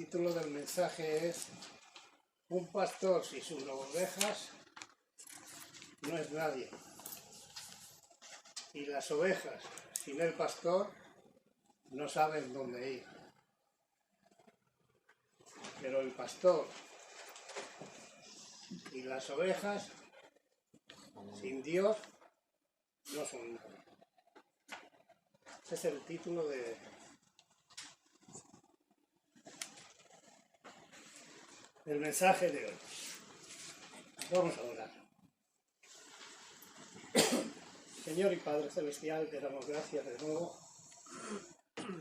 título del mensaje es: un pastor sin sus ovejas no es nadie, y las ovejas sin el pastor no saben dónde ir. Pero el pastor y las ovejas sin Dios no son nada. Ese es el título del mensaje de hoy. Vamos a orar. Señor y Padre Celestial, te damos gracias de nuevo.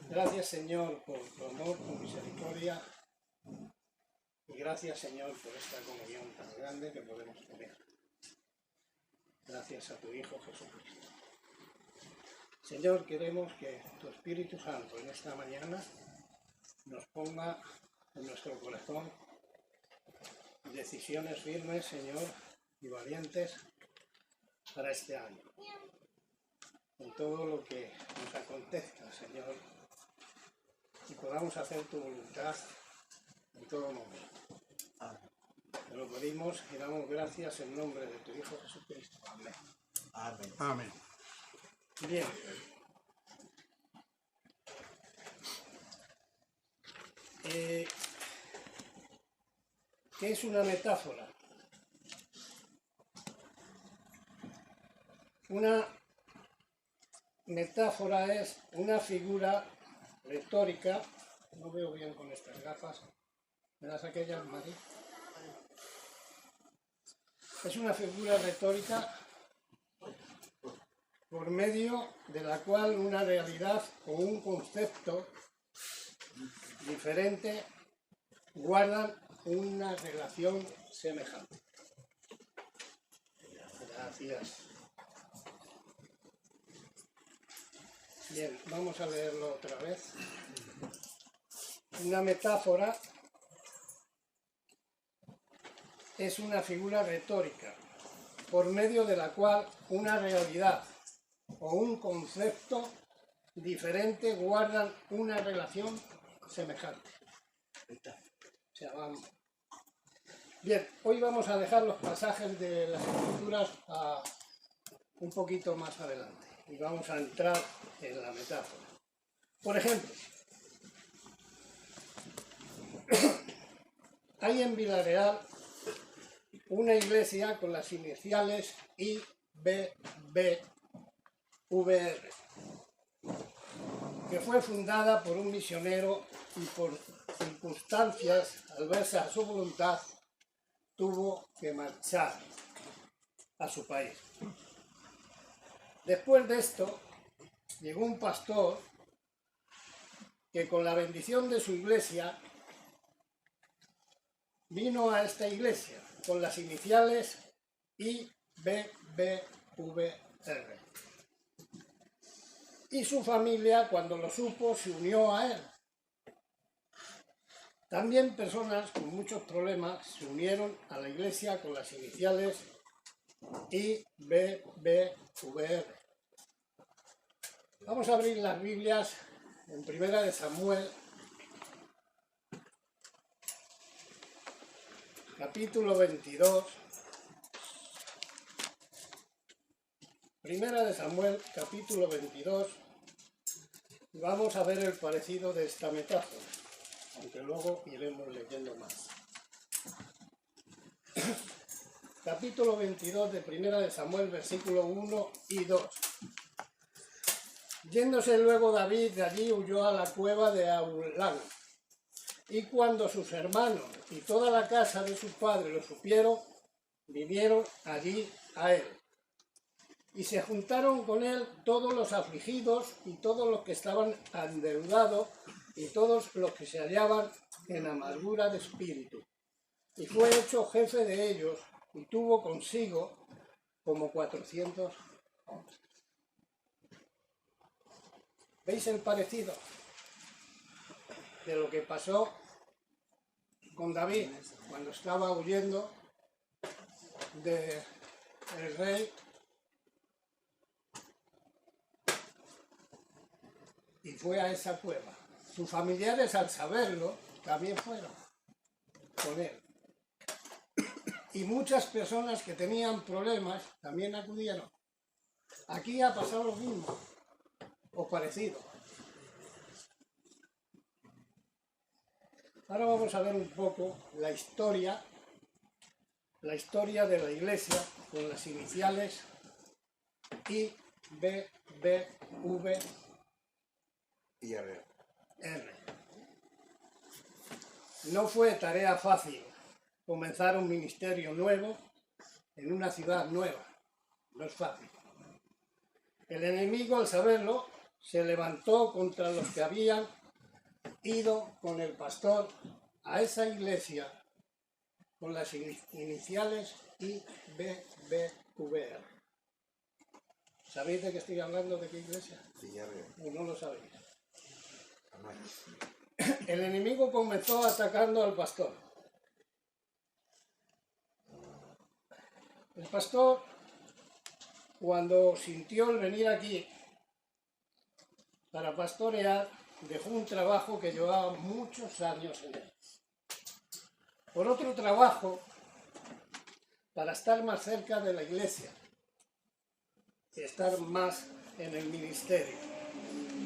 Gracias, Señor, por tu amor, tu misericordia. Y gracias, Señor, por esta comunión tan grande que podemos tener. Gracias a tu Hijo Jesucristo. Señor, queremos que tu Espíritu Santo en esta mañana nos ponga en nuestro corazón decisiones firmes, Señor, y valientes para este año. En todo lo que nos acontezca, Señor, y podamos hacer tu voluntad en todo momento. Te lo pedimos y damos gracias en nombre de tu Hijo Jesucristo. Amén. Amén. Amén. Bien. ¿Qué es una metáfora? Una metáfora es una figura retórica. No veo bien con estas gafas. ¿Me das aquellas, Mari? Es una figura retórica por medio de la cual una realidad o un concepto diferente guardan una relación semejante. Gracias. Bien, vamos a leerlo otra vez. Una metáfora es una figura retórica por medio de la cual una realidad o un concepto diferente guardan una relación semejante. O sea, vamos. Bien, hoy vamos a dejar los pasajes de las Escrituras un poquito más adelante y vamos a entrar en la metáfora. Por ejemplo, hay en Vilareal una iglesia con las iniciales IBBVR, que fue fundada por un misionero y por circunstancias adversas a su voluntad tuvo que marchar a su país. Después de esto llegó un pastor que con la bendición de su iglesia vino a esta iglesia con las iniciales IBBVR. Y su familia, cuando lo supo, se unió a él. También personas con muchos problemas se unieron a la iglesia con las iniciales IBBVR. Vamos a abrir las Biblias en Primera de Samuel, capítulo 22. Primera de Samuel, capítulo 22. Y vamos a ver el parecido de esta metáfora, aunque luego iremos leyendo más. Capítulo 22 de Primera de Samuel, versículo 1 y 2. Yéndose luego David de allí, huyó a la cueva de Adulam. Y cuando sus hermanos y toda la casa de su padre lo supieron, vinieron allí a él. Y se juntaron con él todos los afligidos y todos los que estaban endeudados y todos los que se hallaban en amargura de espíritu. Y fue hecho jefe de ellos y tuvo consigo como 400 hombres. ¿Veis el parecido de lo que pasó con David cuando estaba huyendo del rey y fue a esa cueva? Sus familiares, al saberlo, también fueron con él. Y muchas personas que tenían problemas también acudieron. Aquí ha pasado lo mismo, o parecido. Ahora vamos a ver un poco la historia de la Iglesia con las iniciales I, B, B, V y R. No fue tarea fácil comenzar un ministerio nuevo en una ciudad nueva. No es fácil. El enemigo, al saberlo, se levantó contra los que habían ido con el pastor a esa iglesia con las iniciales I, B, B, V, R. ¿Sabéis de qué estoy hablando? ¿De qué iglesia? ¿O no lo sabéis? El enemigo comenzó atacando al pastor. El pastor, cuando sintió el venir aquí para pastorear, dejó un trabajo que llevaba muchos años en él. Por otro trabajo, para estar más cerca de la iglesia y estar más en el ministerio.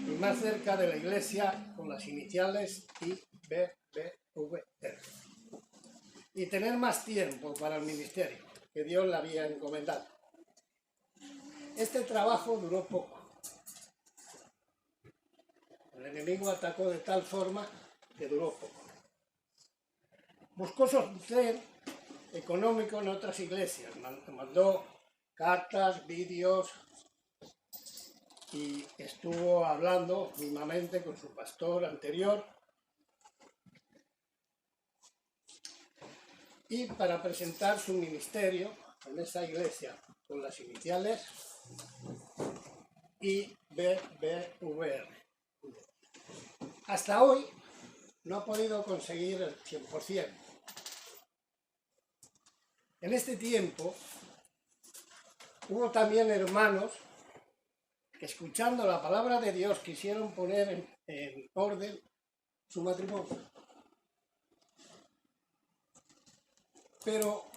Y más cerca de la iglesia con las iniciales I, B, B, V, R. Y tener más tiempo para el ministerio que Dios le había encomendado. Este trabajo duró poco. El enemigo atacó de tal forma que duró poco. Buscó sostén económico en otras iglesias. Mandó cartas, vídeos y estuvo hablando mismamente con su pastor anterior. Y para presentar su ministerio en esa iglesia con las iniciales I, B, B, V, R. Hasta hoy no ha podido conseguir el 100%. En este tiempo hubo también hermanos que, escuchando la palabra de Dios, quisieron poner en orden su matrimonio. Pero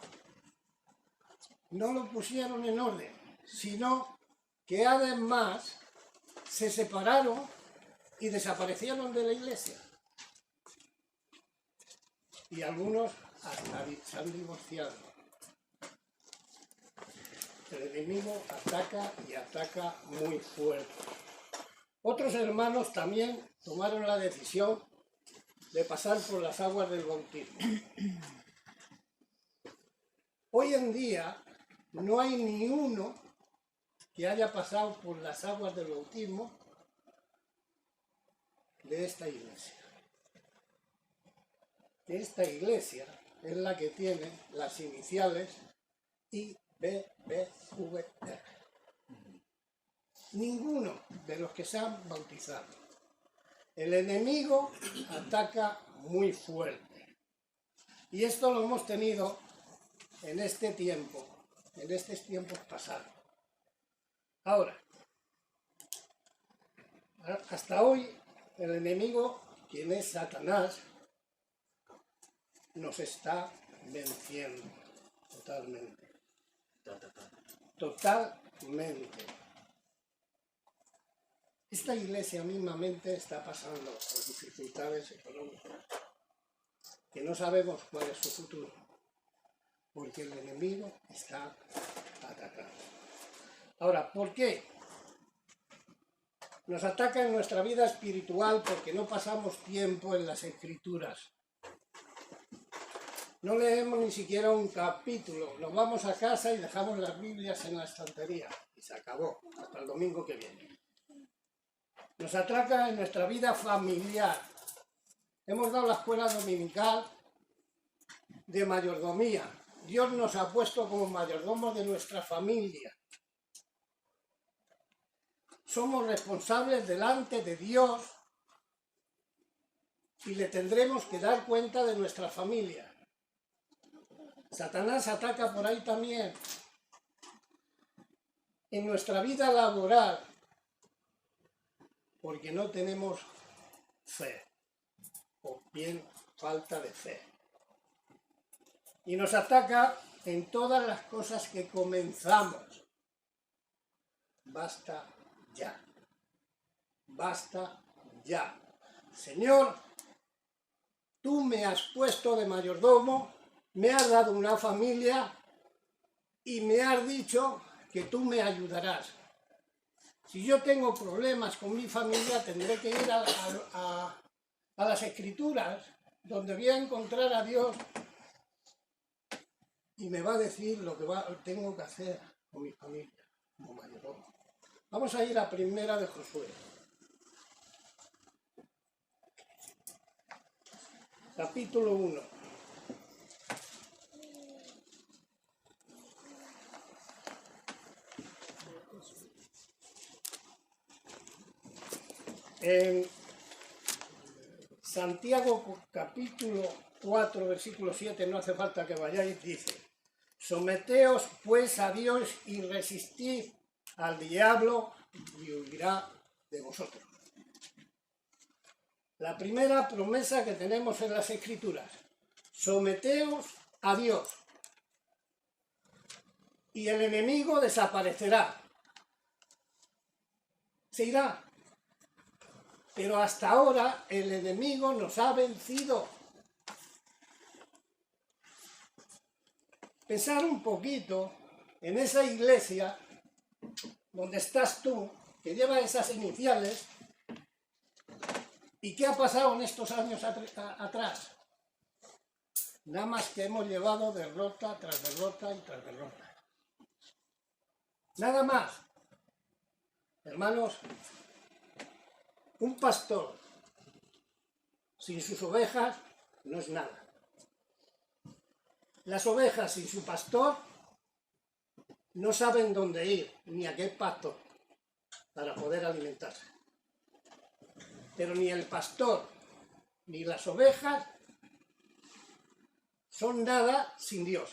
no lo pusieron en orden, sino que además se separaron y desaparecieron de la iglesia. Y algunos hasta se han divorciado. El enemigo ataca y ataca muy fuerte. Otros hermanos también tomaron la decisión de pasar por las aguas del bautismo. Hoy en día no hay ni uno que haya pasado por las aguas del bautismo de esta iglesia. Esta iglesia es la que tiene las iniciales I, B, B, V, R. Ninguno de los que se han bautizado. El enemigo ataca muy fuerte. Y esto lo hemos tenido en este tiempo, en estos tiempos pasados. Ahora, hasta hoy, el enemigo, quien es Satanás, nos está venciendo totalmente. Totalmente. Esta iglesia mismamente está pasando por dificultades económicas, que no sabemos cuál es su futuro, porque el enemigo está atacando. Ahora, ¿por qué? Nos ataca en nuestra vida espiritual porque no pasamos tiempo en las Escrituras. No leemos ni siquiera un capítulo, nos vamos a casa y dejamos las Biblias en la estantería y se acabó, hasta el domingo que viene. Nos ataca en nuestra vida familiar. Hemos dado la escuela dominical de mayordomía. Dios nos ha puesto como mayordomos de nuestra familia. Somos responsables delante de Dios y le tendremos que dar cuenta de nuestra familia. Satanás ataca por ahí también. En nuestra vida laboral, porque no tenemos fe, o bien falta de fe. Y nos ataca en todas las cosas que comenzamos. Basta ya. Basta ya. Señor, tú me has puesto de mayordomo, me has dado una familia y me has dicho que tú me ayudarás. Si yo tengo problemas con mi familia, tendré que ir a las Escrituras, donde voy a encontrar a Dios y me va a decir lo que tengo que hacer con mi familia como mayordomo. Vamos a ir a Primera de Josué. Capítulo 1. En Santiago capítulo 4, versículo 7, no hace falta que vayáis, dice: someteos pues a Dios y resistid al diablo y huirá de vosotros. La primera promesa que tenemos en las Escrituras: someteos a Dios y el enemigo desaparecerá, se irá. Pero hasta ahora el enemigo nos ha vencido. Pensar un poquito en esa iglesia donde estás tú, que lleva esas iniciales, y qué ha pasado en estos años atrás. Nada más que hemos llevado derrota tras derrota y tras derrota. Nada más. Hermanos, un pastor sin sus ovejas no es nada. Las ovejas sin su pastor no saben dónde ir, ni a qué pasto para poder alimentarse. Pero ni el pastor ni las ovejas son nada sin Dios.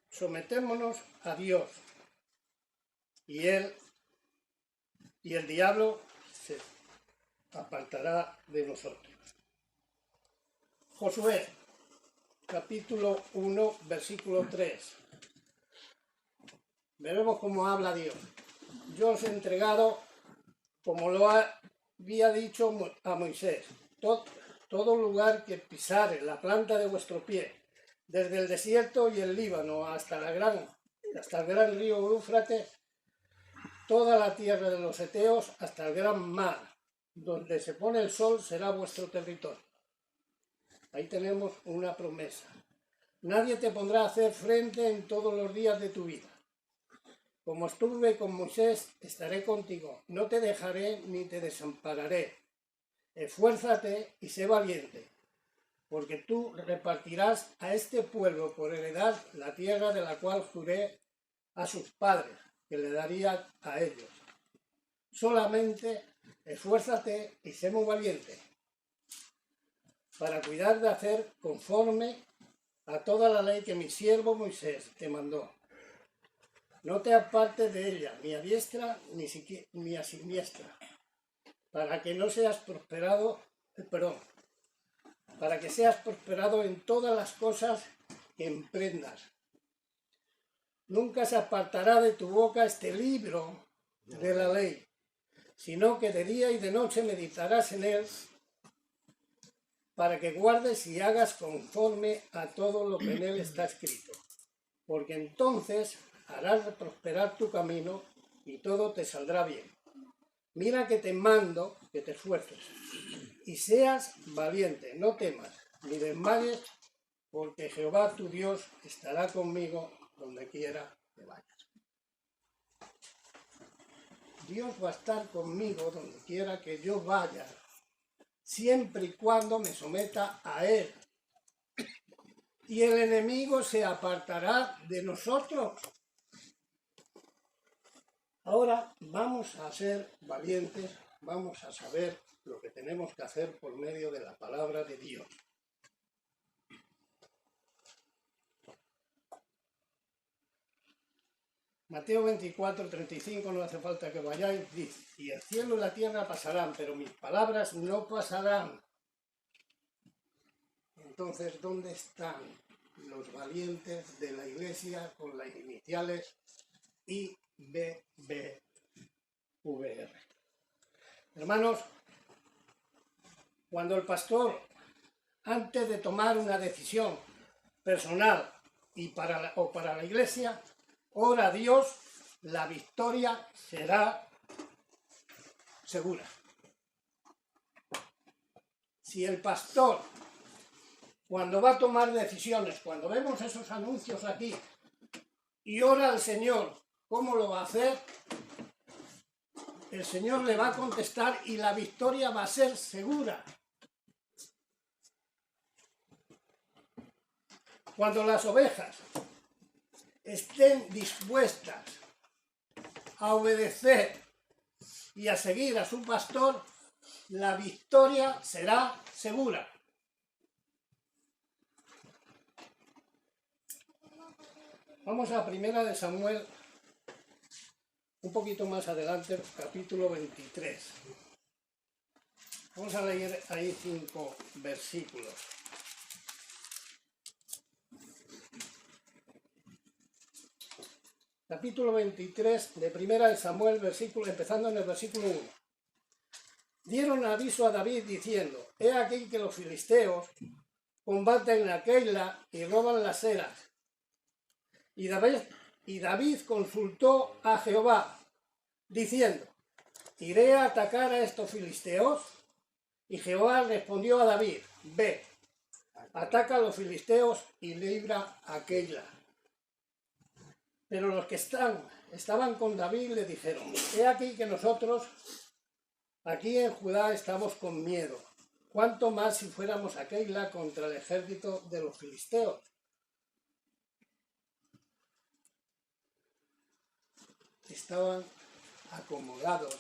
Sometémonos a Dios y el diablo se apartará de nosotros. Josué, capítulo 1, versículo 3. Veremos cómo habla Dios. Yo os he entregado, como lo había dicho a Moisés, todo lugar que pisare la planta de vuestro pie, desde el desierto y el Líbano hasta el gran río Éufrates, toda la tierra de los heteos hasta el gran mar, donde se pone el sol será vuestro territorio. Ahí tenemos una promesa. Nadie te pondrá a hacer frente en todos los días de tu vida. Como estuve con Moisés, estaré contigo. No te dejaré ni te desampararé. Esfuérzate y sé valiente, porque tú repartirás a este pueblo por heredad la tierra de la cual juré a sus padres que le daría a ellos. Solamente esfuérzate y sé muy valiente, para cuidar de hacer conforme a toda la ley que mi siervo Moisés te mandó. No te apartes de ella, ni a diestra ni a siniestra, para que seas prosperado en todas las cosas que emprendas. Nunca se apartará de tu boca este libro de la ley, sino que de día y de noche meditarás en él, para que guardes y hagas conforme a todo lo que en él está escrito. Porque entonces harás prosperar tu camino y todo te saldrá bien. Mira que te mando que te esfuerces y seas valiente, no temas ni desmayes, porque Jehová tu Dios estará conmigo donde quiera que vayas. Dios va a estar conmigo donde quiera que yo vaya, siempre y cuando me someta a Él. Y el enemigo se apartará de nosotros. Ahora vamos a ser valientes, vamos a saber lo que tenemos que hacer por medio de la palabra de Dios. Mateo 24, 35, no hace falta que vayáis, dice, y el cielo y la tierra pasarán, pero mis palabras no pasarán. Entonces, ¿dónde están los valientes de la Iglesia con las iniciales IBBVR? Hermanos, cuando el pastor, antes de tomar una decisión personal y para la Iglesia, ora a Dios, la victoria será segura. Si el pastor, cuando va a tomar decisiones, cuando vemos esos anuncios aquí, y ora al Señor, ¿cómo lo va a hacer? El Señor le va a contestar y la victoria va a ser segura. Cuando las ovejas estén dispuestas a obedecer y a seguir a su pastor, la victoria será segura. Vamos a 1 de Samuel, un poquito más adelante, capítulo 23. Vamos a leer ahí 5 versículos. Capítulo 23 de 1 de Samuel, empezando en el versículo 1. Dieron aviso a David diciendo, he aquí que los filisteos combaten a Keila y roban las eras. Y David consultó a Jehová, diciendo, ¿iré a atacar a estos filisteos? Y Jehová respondió a David, ve, ataca a los filisteos y libra a Keila. Pero los que estaban con David le dijeron, he aquí que nosotros aquí en Judá estamos con miedo. ¿Cuánto más si fuéramos a Keila contra el ejército de los filisteos? Estaban acomodados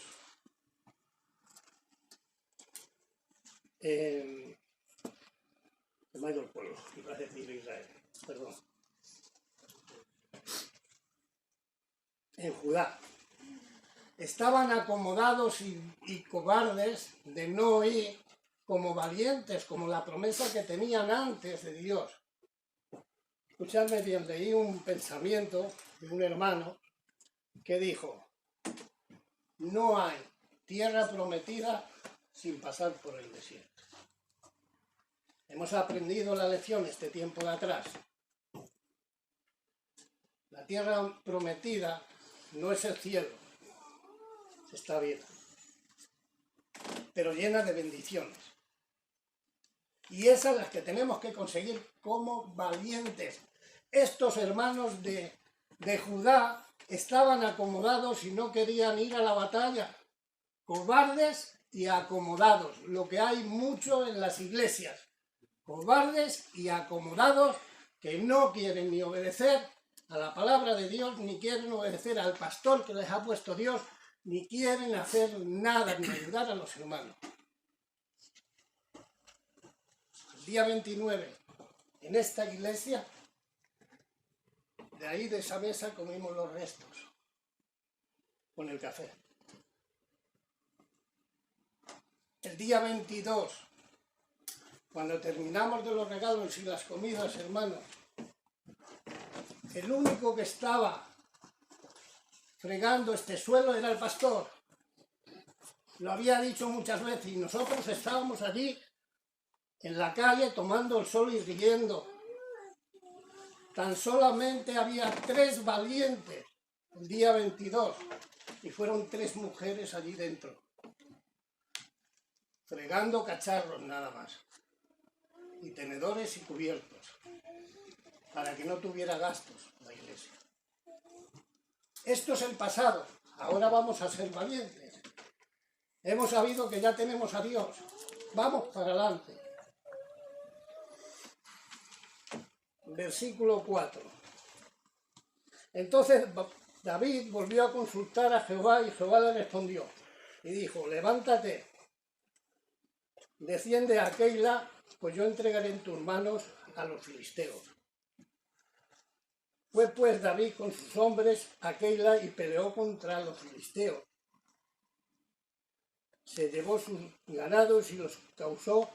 en... Se me ha ido el pueblo, iba a decir Israel, perdón. En Judá. Estaban acomodados y cobardes de no ir como valientes, como la promesa que tenían antes de Dios. Escuchadme bien, leí un pensamiento de un hermano que dijo, no hay tierra prometida sin pasar por el desierto. Hemos aprendido la lección este tiempo de atrás. La tierra prometida no es el cielo, está bien, pero llena de bendiciones. Y esas las que tenemos que conseguir como valientes. Estos hermanos de Judá estaban acomodados y no querían ir a la batalla. Cobardes y acomodados, lo que hay mucho en las iglesias. Cobardes y acomodados que no quieren ni obedecer a la palabra de Dios, ni quieren obedecer al pastor que les ha puesto Dios, ni quieren hacer nada, ni ayudar a los hermanos. El día 29, en esta iglesia, de ahí de esa mesa comimos los restos, con el café. El día 22, cuando terminamos de los regalos y las comidas, hermanos, el único que estaba fregando este suelo era el pastor. Lo había dicho muchas veces y nosotros estábamos allí en la calle tomando el sol y riendo. Tan solamente había 3 valientes el día 22 y fueron 3 mujeres allí dentro, fregando cacharros nada más, y tenedores y cubiertos, para que no tuviera gastos la iglesia. Esto es el pasado, ahora vamos a ser valientes. Hemos sabido que ya tenemos a Dios, vamos para adelante. Versículo 4. Entonces David volvió a consultar a Jehová y Jehová le respondió y dijo, levántate, desciende a Keila, pues yo entregaré en tus manos a los filisteos. Fue pues David con sus hombres a Keila y peleó contra los filisteos. Se llevó sus ganados y los causó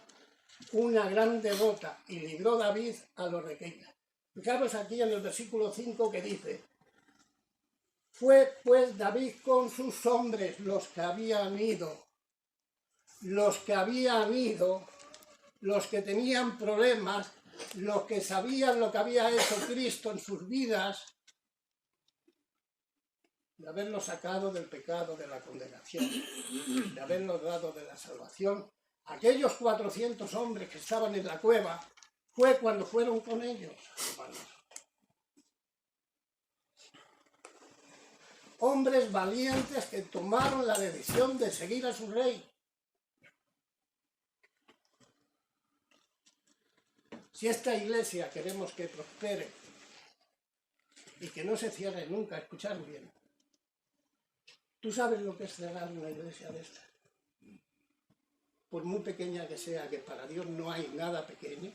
una gran derrota y libró David a los de Keila. Fijaros aquí en el versículo 5 que dice: fue pues David con sus hombres, los que habían ido, los que tenían problemas, los que sabían lo que había hecho Cristo en sus vidas, de haberlos sacado del pecado, de la condenación, de haberlos dado de la salvación. Aquellos 400 hombres que estaban en la cueva, fue cuando fueron con ellos, hermanos. Hombres valientes que tomaron la decisión de seguir a su rey. Si esta iglesia queremos que prospere y que no se cierre nunca, escuchad bien. ¿Tú sabes lo que es cerrar una iglesia de esta? Por muy pequeña que sea, que para Dios no hay nada pequeño.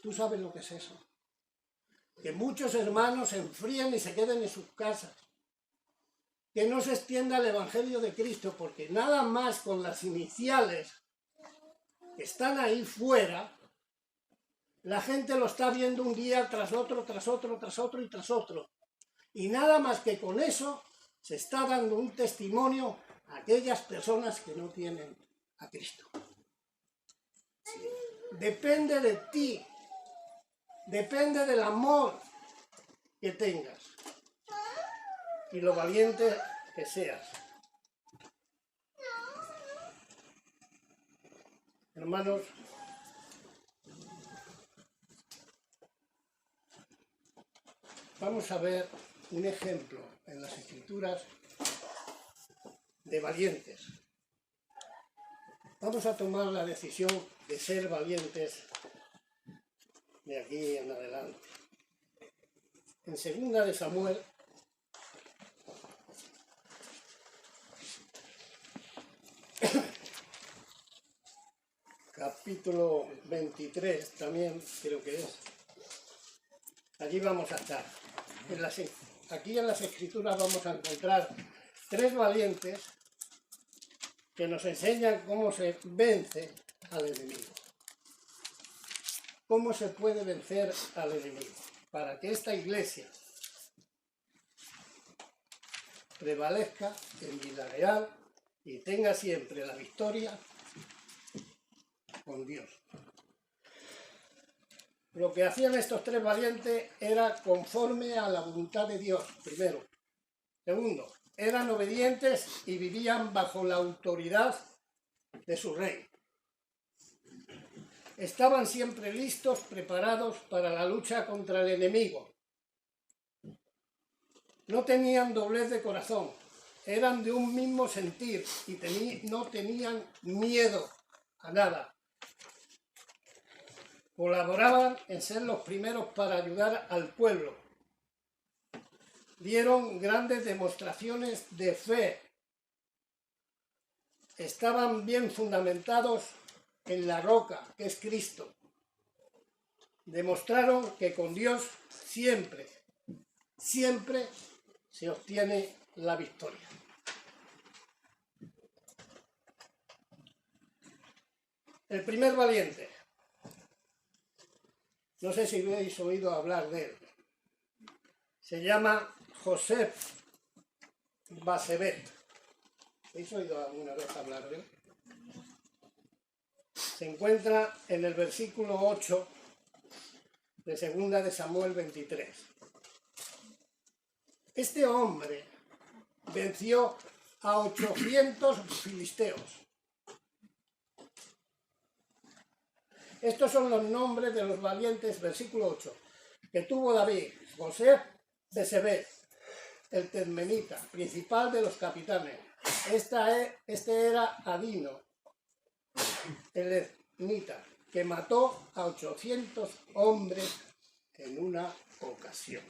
¿Tú sabes lo que es eso? Que muchos hermanos se enfríen y se queden en sus casas. Que no se extienda el Evangelio de Cristo, porque nada más con las iniciales que están ahí fuera, la gente lo está viendo un día tras otro, tras otro, tras otro y tras otro. Y nada más que con eso se está dando un testimonio a aquellas personas que no tienen a Cristo. Depende de ti, depende del amor que tengas y lo valiente que seas. Hermanos, vamos a ver un ejemplo en las Escrituras de valientes. Vamos a tomar la decisión de ser valientes de aquí en adelante. En 2 de Samuel, capítulo 23, también creo que es. Allí vamos a estar. Aquí en las Escrituras vamos a encontrar 3 valientes que nos enseñan cómo se vence al enemigo. ¿Cómo se puede vencer al enemigo? Para que esta iglesia prevalezca en vida real y tenga siempre la victoria con Dios. Lo que hacían estos 3 valientes era conforme a la voluntad de Dios, primero. Segundo, eran obedientes y vivían bajo la autoridad de su rey. Estaban siempre listos, preparados para la lucha contra el enemigo. No tenían doblez de corazón, eran de un mismo sentir y no tenían miedo a nada. Colaboraban en ser los primeros para ayudar al pueblo. Dieron grandes demostraciones de fe. Estaban bien fundamentados en la roca, que es Cristo. Demostraron que con Dios siempre se obtiene la victoria. El primer valiente. No sé si habéis oído hablar de él. Se llama José Basebet. ¿Habéis oído alguna vez hablar de él? Se encuentra en el versículo 8 de 2 de Samuel 23. Este hombre venció a 800 filisteos. Estos son los nombres de los valientes, versículo 8, que tuvo David: José Basebet, el termenita, principal de los capitanes. Este era Adino, el etnita, que mató a 800 hombres en una ocasión.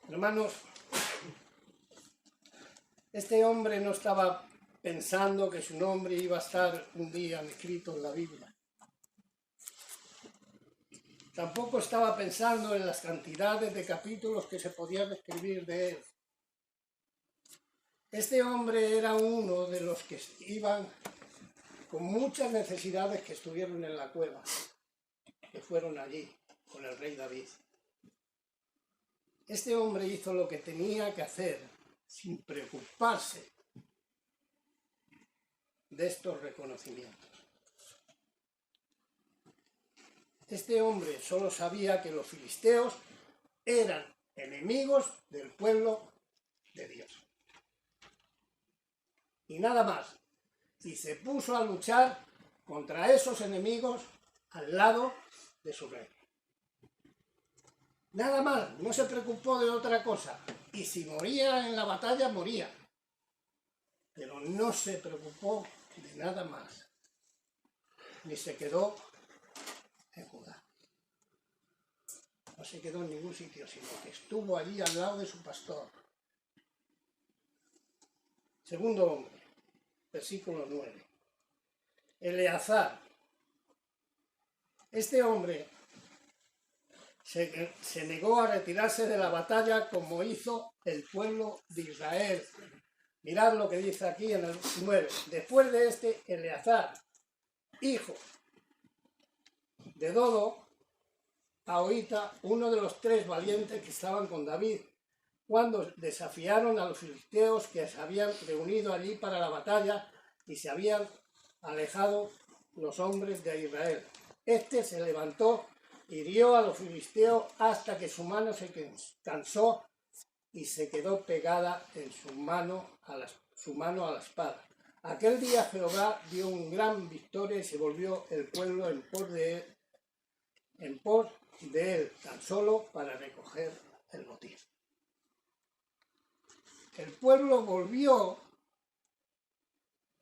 Hermanos, este hombre no estaba pensando que su nombre iba a estar un día escrito en la Biblia. Tampoco estaba pensando en las cantidades de capítulos que se podían escribir de él. Este hombre era uno de los que iban con muchas necesidades, que estuvieron en la cueva, que fueron allí con el rey David. Este hombre hizo lo que tenía que hacer sin preocuparse de estos reconocimientos. Este hombre solo sabía que los filisteos eran enemigos del pueblo de Dios. Y nada más. Y se puso a luchar contra esos enemigos al lado de su rey. Nada más, no se preocupó de otra cosa. Y si moría en la batalla, moría. Pero no se preocupó de nada más. Ni se quedó en Judá. No se quedó en ningún sitio, sino que estuvo allí al lado de su pastor. Segundo hombre, versículo 9. Eleazar. Este hombre se negó a retirarse de la batalla como hizo el pueblo de Israel. Mirad lo que dice aquí en el 9. Después de este, Eleazar, hijo de Dodo, Ahoita, uno de los 3 valientes que estaban con David, cuando desafiaron a los filisteos que se habían reunido allí para la batalla y se habían alejado los hombres de Israel. Este se levantó, hirió a los filisteos hasta que su mano se cansó y se quedó pegada en su mano a la espada. Aquel día Jehová dio una gran victoria y se volvió el pueblo en pos de él, tan solo para recoger el botín. El pueblo volvió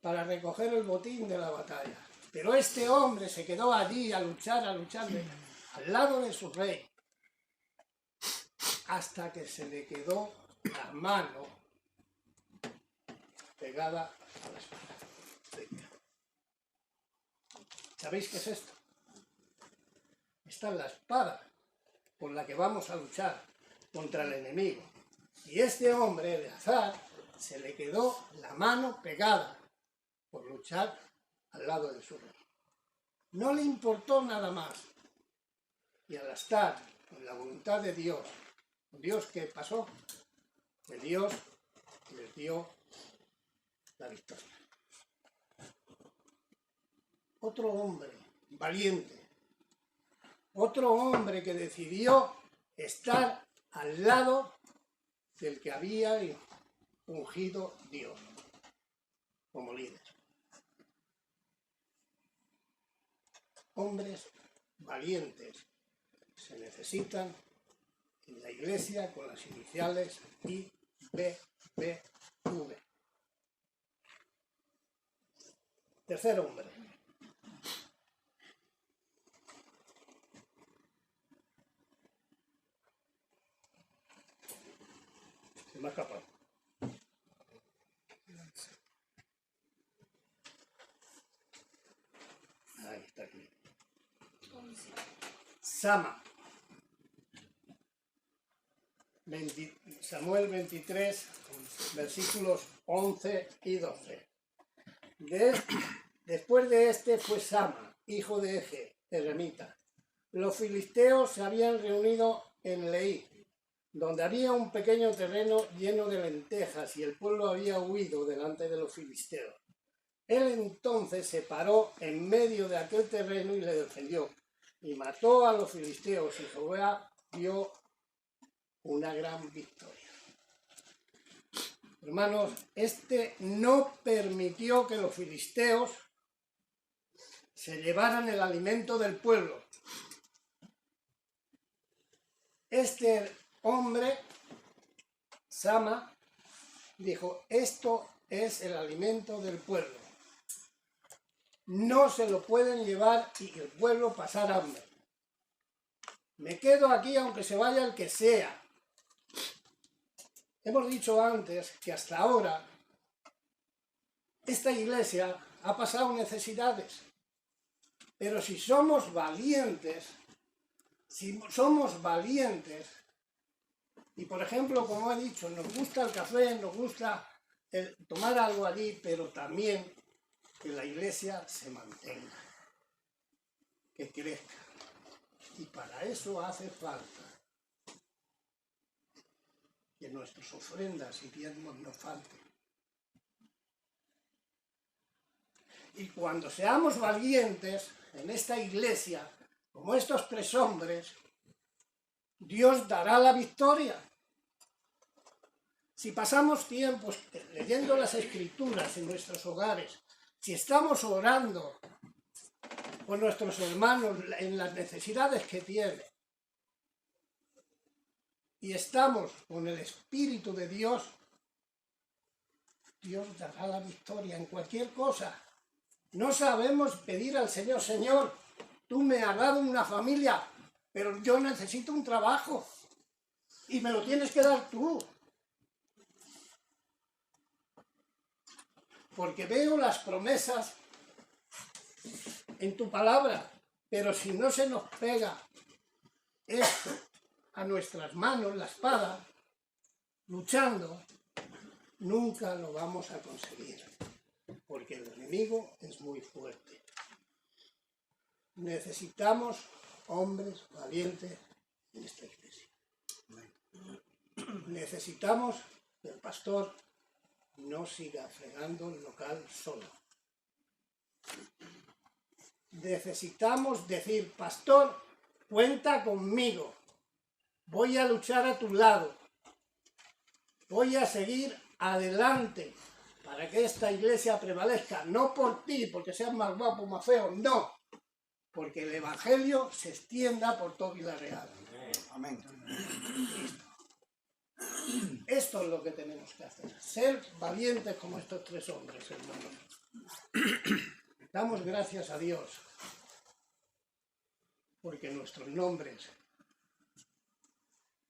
para recoger el botín de la batalla. Pero este hombre se quedó allí a luchar al lado de su rey, hasta que se le quedó la mano pegada a la espada. ¿Sabéis qué es esto? Esta es la espada con la que vamos a luchar contra el enemigo. Y este hombre, Eleazar, se le quedó la mano pegada por luchar al lado de su rey. No le importó nada más. Y al estar en la voluntad de Dios, ¿Dios qué pasó? Que Dios les dio la victoria. Otro hombre valiente, otro hombre que decidió estar al lado del que había ungido Dios como líder. Hombres valientes se necesitan en la iglesia con las iniciales IBBV. Tercer hombre. Se me ha escapado. Ahí está aquí. Sama. Samuel 23, versículos 11 y 12. Después de este fue Sama, hijo de Ege, eremita. Los filisteos se habían reunido en Leí, donde había un pequeño terreno lleno de lentejas, y el pueblo había huido delante de los filisteos. Él entonces se paró en medio de aquel terreno y le defendió, y mató a los filisteos, y Jehová dio una gran victoria. Hermanos, este no permitió que los filisteos se llevaran el alimento del pueblo. Este hombre, Sama, dijo: esto es el alimento del pueblo. No se lo pueden llevar y el pueblo pasar hambre. Me quedo aquí aunque se vaya el que sea. Hemos dicho antes que hasta ahora esta iglesia ha pasado necesidades, pero si somos valientes, Si somos valientes, y por ejemplo, como he dicho, nos gusta el café, nos gusta tomar algo allí, pero también que la iglesia se mantenga, que crezca. Y para eso hace falta que nuestras ofrendas y diezmos no falten. Y cuando seamos valientes en esta iglesia, como estos 3 hombres, Dios dará la victoria. Si pasamos tiempos leyendo las Escrituras en nuestros hogares, si estamos orando por nuestros hermanos en las necesidades que tienen, y estamos con el Espíritu de Dios, Dios dará la victoria en cualquier cosa. No sabemos pedir al Señor, Señor, tú me has dado una familia, pero yo necesito un trabajo y me lo tienes que dar tú. Porque veo las promesas en tu palabra, pero si no se nos pega esto a nuestras manos, la espada, luchando, nunca lo vamos a conseguir, porque el enemigo es muy fuerte. Necesitamos hombres valientes en esta iglesia. Necesitamos que el pastor no siga fregando el local solo. Necesitamos decir, pastor, cuenta conmigo, voy a luchar a tu lado, voy a seguir adelante para que esta iglesia prevalezca, no por ti, porque seas más guapo, más feo, no, porque el evangelio se extienda por todo Vila-real. Amén. Esto es lo que tenemos que hacer, ser valientes como estos 3 hombres, hermanos. Damos gracias a Dios, porque nuestros nombres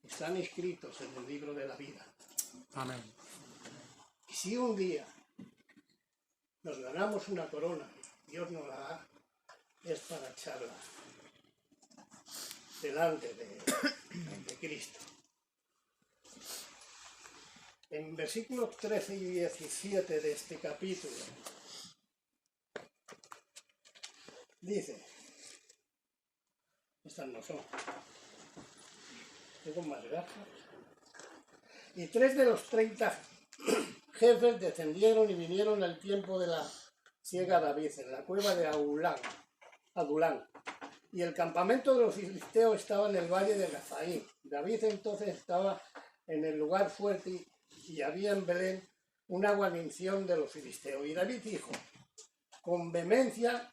están escritos en el libro de la vida. Amén. Y si un día nos ganamos una corona, Dios nos la da, es para echarla delante de Cristo. En versículos 13 y 17 de este capítulo dice, estas no son, tengo más gafas, y 3 de los 30 jefes descendieron y vinieron al tiempo de la siega David, en la cueva de Adulán, y el campamento de los filisteos estaba en el valle de Gazaín. David entonces estaba en el lugar fuerte y había en Belén una guarnición de los filisteos. Y David dijo, con vehemencia,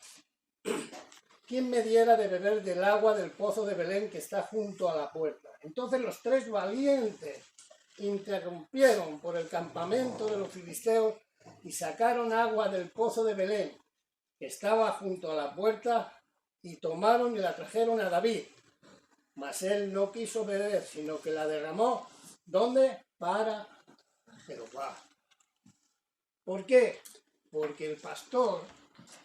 ¿quién me diera de beber del agua del pozo de Belén que está junto a la puerta? Entonces los 3 valientes interrumpieron por el campamento de los filisteos y sacaron agua del pozo de Belén que estaba junto a la puerta y tomaron y la trajeron a David. Mas él no quiso beber, sino que la derramó. ¿Dónde? Para Jehová. ¿Por qué? Porque el pastor,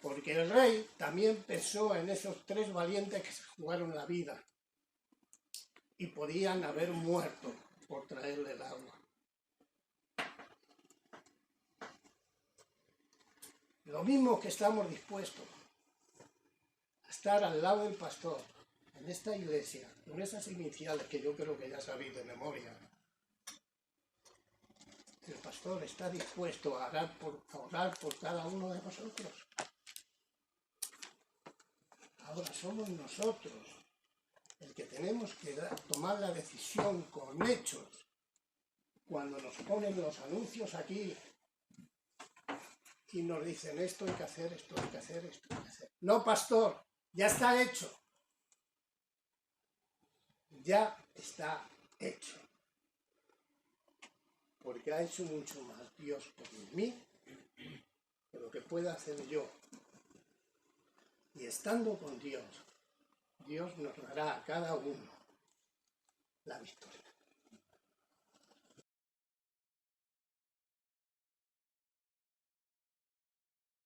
porque el rey también pensó en esos 3 valientes que se jugaron la vida y podían haber muerto por traerle el agua. Lo mismo que estamos dispuestos a estar al lado del pastor en esta iglesia, con esas iniciales que yo creo que ya sabéis de memoria. El pastor está dispuesto a orar por cada uno de nosotros. Ahora somos nosotros el que tenemos que tomar la decisión con hechos. Cuando nos ponen los anuncios aquí y nos dicen esto hay que hacer, esto hay que hacer, esto hay que hacer. No, pastor, ya está hecho. Ya está hecho. Porque ha hecho mucho más Dios por mí que lo que pueda hacer yo. Y estando con Dios, Dios nos dará a cada uno la victoria.